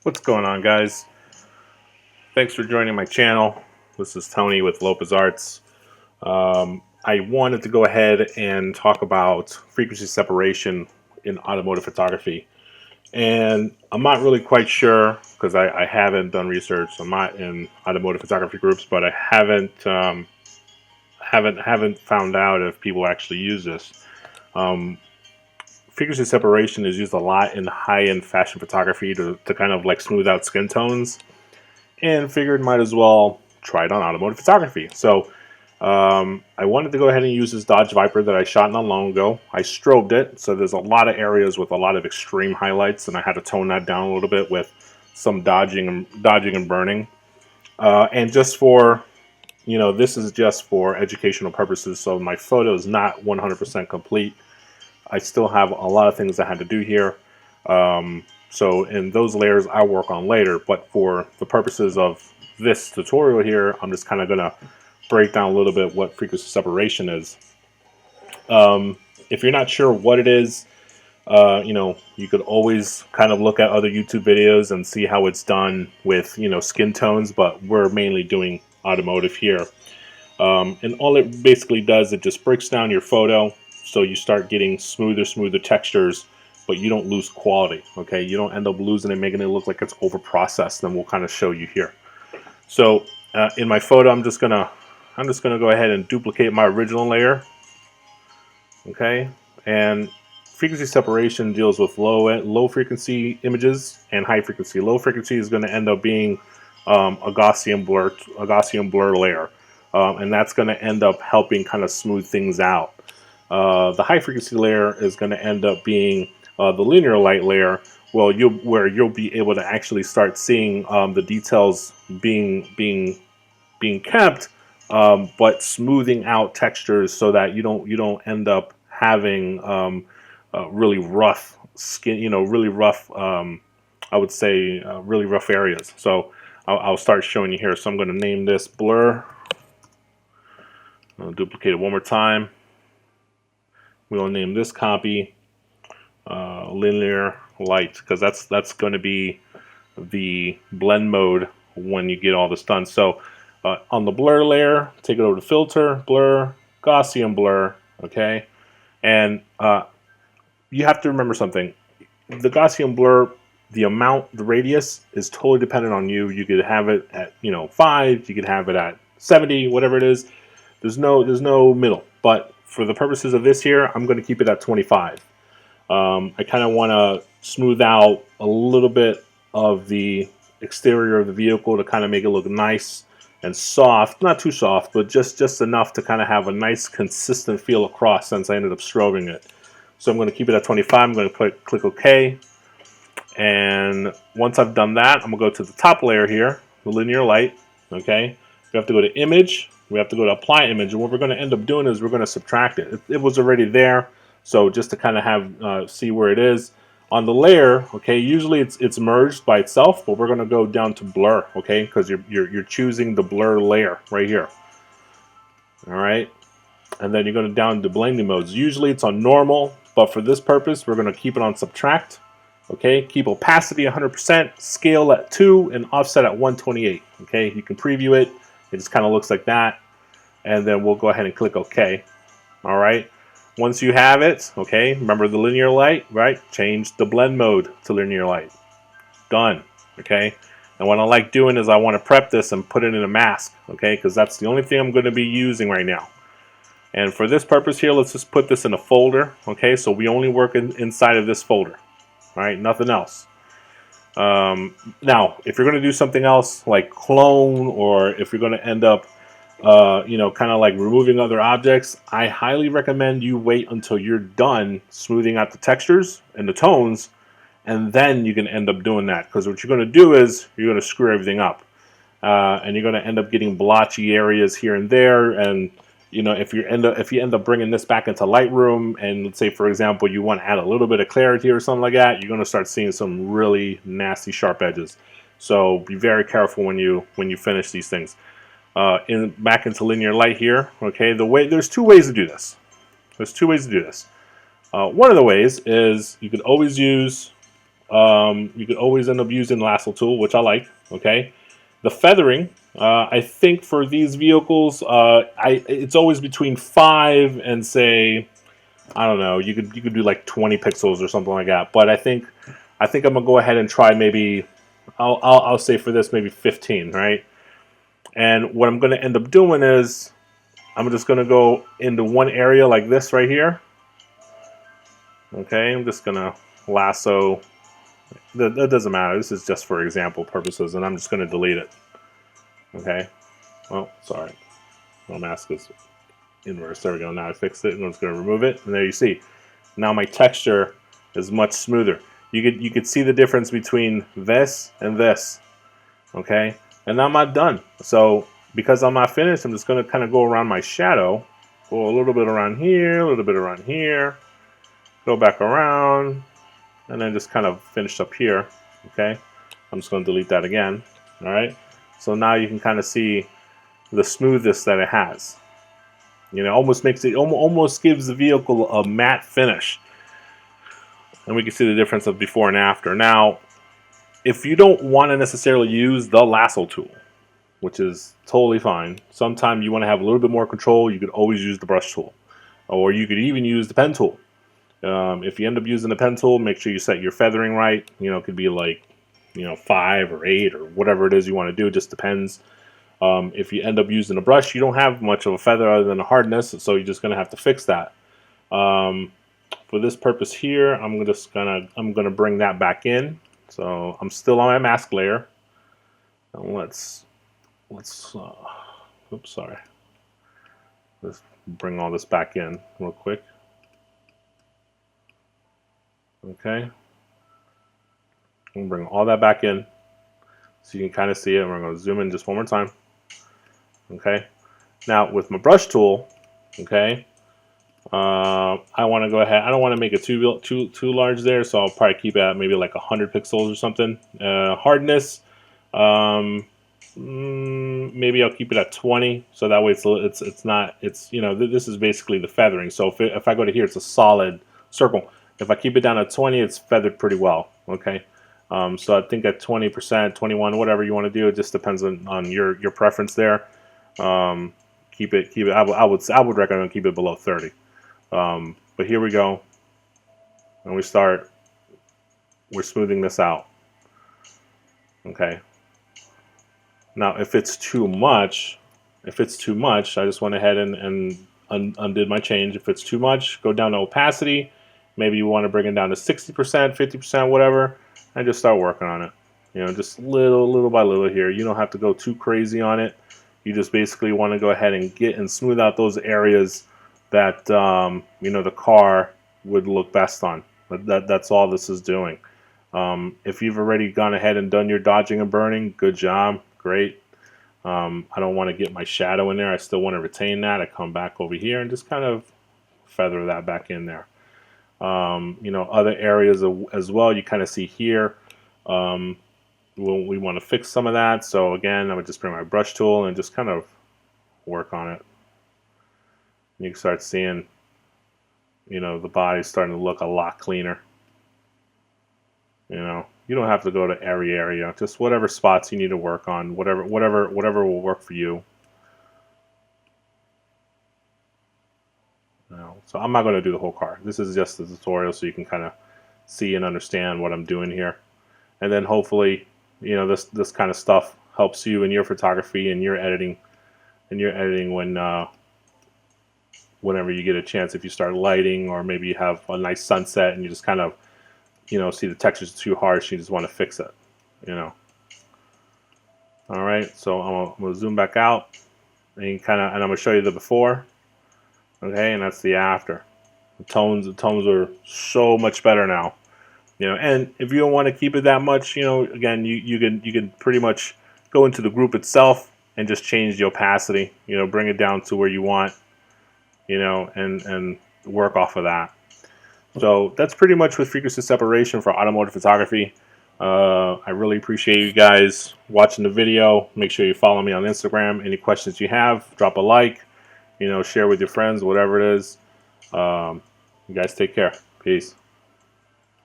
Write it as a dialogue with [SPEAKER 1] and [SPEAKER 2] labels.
[SPEAKER 1] What's going on, guys? Thanks for joining my channel. This is Tony with Lopez Arts. I wanted to go ahead and talk about frequency separation in automotive photography. And I'm not really quite sure because I haven't done research. I'm not in automotive photography groups, but I haven't found out if people actually use this. Um, Frequency separation is used a lot in high-end fashion photography to kind of like smooth out skin tones, and figured might as well try it on automotive photography. So I wanted to go ahead and use this Dodge Viper that I shot not long ago. I strobed it, so there's a lot of areas with a lot of extreme highlights, and I had to tone that down a little bit with some dodging and burning. And just for, this is just for educational purposes, so my photo is not 100% complete. I still have a lot of things I had to do here. So in those layers I'll work on later, but for the purposes of this tutorial here, I'm just kind of going to break down a little bit what frequency separation is. If you're not sure what it is, you could always kind of look at other YouTube videos and see how it's done with, skin tones, but we're mainly doing automotive here. And all it basically does, it just breaks down your photo, so you start getting smoother textures, but you don't lose quality. Okay, you don't end up losing it, making it look like it's over processed. And we'll kind of show you here. So in my photo, I'm just gonna go ahead and duplicate my original layer. Okay, and frequency separation deals with low frequency images and high frequency. Low frequency is going to end up being a Gaussian blur layer, and that's going to end up helping kind of smooth things out. The high frequency layer is going to end up being the linear light layer. Well, where you'll be able to actually start seeing the details being kept, but smoothing out textures so that you don't end up having really rough skin, really rough, I would say really rough areas. So I'll start showing you here. So I'm going to name this blur. I'll duplicate it one more time. We'll name this copy linear light, because that's going to be the blend mode when you get all this done. So on the blur layer, take it over to filter, blur, Gaussian blur, okay? And you have to remember something. The Gaussian blur, the radius is totally dependent on you. You could have it at 5, you could have it at 70, whatever it is. There's no middle. But for the purposes of this here, I'm going to keep it at 25. I kind of want to smooth out a little bit of the exterior of the vehicle to kind of make it look nice and soft. Not too soft, but just enough to kind of have a nice consistent feel across, since I ended up strobing it. So I'm going to keep it at 25. I'm going to click OK. And once I've done that, I'm going to go to the top layer here, the linear light. Okay, we have to go to image. We have to go to apply image. And what we're going to end up doing is we're going to subtract it. It was already there. So just to kind of have see where it is on the layer, okay. Usually it's merged by itself, but we're going to go down to blur, okay, because you're choosing the blur layer right here. All right, and then you're going to down to blending modes. Usually it's on normal, but for this purpose, we're going to keep it on subtract. Okay, keep opacity 100%, scale at 2, and offset at 128. Okay, you can preview it. It just kind of looks like that, and then we'll go ahead and click OK. All right. Once you have it, okay, remember the linear light, right? Change the blend mode to linear light. Done, okay? And what I like doing is I want to prep this and put it in a mask, okay? Because that's the only thing I'm going to be using right now. And for this purpose here, let's just put this in a folder, okay? So we only work inside of this folder, all right? Nothing else. Now, if you're going to do something else like clone, or if you're going to end up kind of like removing other objects, I highly recommend you wait until you're done smoothing out the textures and the tones, and then you can end up doing that. Because what you're going to do is you're going to screw everything up, and you're going to end up getting blotchy areas here and there. And if you end up bringing this back into Lightroom, and let's say for example you want to add a little bit of clarity or something like that, you're going to start seeing some really nasty sharp edges. So be very careful when you finish these things. Back into linear light here. Okay, there's two ways to do this. One of the ways is you could always use You could always end up using the lasso tool, which I like. Okay, the feathering. I think for these vehicles, it's always between 5 and say, I don't know. You could do like 20 pixels or something like that. But I think I'm gonna go ahead and try maybe. I'll say for this maybe 15, right? And what I'm gonna end up doing is I'm just gonna go into one area like this right here. Okay, I'm just gonna lasso. That doesn't matter. This is just for example purposes, and I'm just gonna delete it. Okay. Oh, sorry. My mask is inverse. There we go. Now I fixed it, and I'm just gonna remove it. And there you see. Now my texture is much smoother. You could see the difference between this and this. Okay, and I'm not done. So because I'm not finished, I'm just gonna kind of go around my shadow, go a little bit around here, a little bit around here, go back around, and then just kind of finish up here. Okay, I'm just gonna delete that again. All right, so now you can kind of see the smoothness that it has. You know, almost makes it almost gives the vehicle a matte finish. And we can see the difference of before and after. Now, if you don't want to necessarily use the lasso tool, which is totally fine, sometimes you want to have a little bit more control, you could always use the brush tool. Or you could even use the pen tool. If you end up using the pen tool, make sure you set your feathering right. You know, it could be like, 5 or 8 or whatever it is you want to do. It just depends. If you end up using a brush, you don't have much of a feather other than a hardness, so you're just going to have to fix that. For this purpose here, I'm gonna bring that back in. So I'm still on my mask layer. And let's oops, sorry. Let's bring all this back in real quick. Okay. I'm gonna bring all that back in so you can kind of see it. We're gonna zoom in just one more time. Okay. Now with my brush tool, okay, I want to go ahead. I don't want to make it too large there, so I'll probably keep it at maybe like 100 pixels or something. Hardness, maybe I'll keep it at 20, so that way it's not this is basically the feathering. So if I go to here, it's a solid circle. If I keep it down at 20, it's feathered pretty well. Okay, so I think at 20%, 21, whatever you want to do, it just depends on your preference there. Keep it. I would recommend keep it below 30. But here we go, and we're smoothing this out. Okay. Now, if it's too much, I just went ahead and undid my change. If it's too much, go down to opacity. Maybe you want to bring it down to 60%, 50%, whatever, and just start working on it. Just little by little here. You don't have to go too crazy on it. You just basically want to go ahead and smooth out those areas that the car would look best on. That's all this is doing. If you've already gone ahead and done your dodging and burning, good job, great. I don't want to get my shadow in there. I still want to retain that. I come back over here and just kind of feather that back in there. Other areas as well, you kind of see here. We want to fix some of that. So again, I would just bring my brush tool and just kind of work on it. You can start seeing, the body's starting to look a lot cleaner. You don't have to go to every area, just whatever spots you need to work on, whatever will work for you. So I'm not going to do the whole car. This is just a tutorial so you can kind of see and understand what I'm doing here. And then hopefully, this kind of stuff helps you in your photography and your editing, whenever you get a chance. If you start lighting, or maybe you have a nice sunset and you just kind of see the texture's too harsh, you just want to fix it. All right, so I'm gonna zoom back out and I'm gonna show you the before. Okay, and that's the after. The tones are so much better now. And if you don't want to keep it that much, again, you can pretty much go into the group itself and just change the opacity. Bring it down to where you want. And work off of that. So that's pretty much with frequency separation for automotive photography. I really appreciate you guys watching the video. Make sure you follow me on Instagram. Any questions you have, drop a like. Share with your friends, whatever it is. You guys take care. Peace.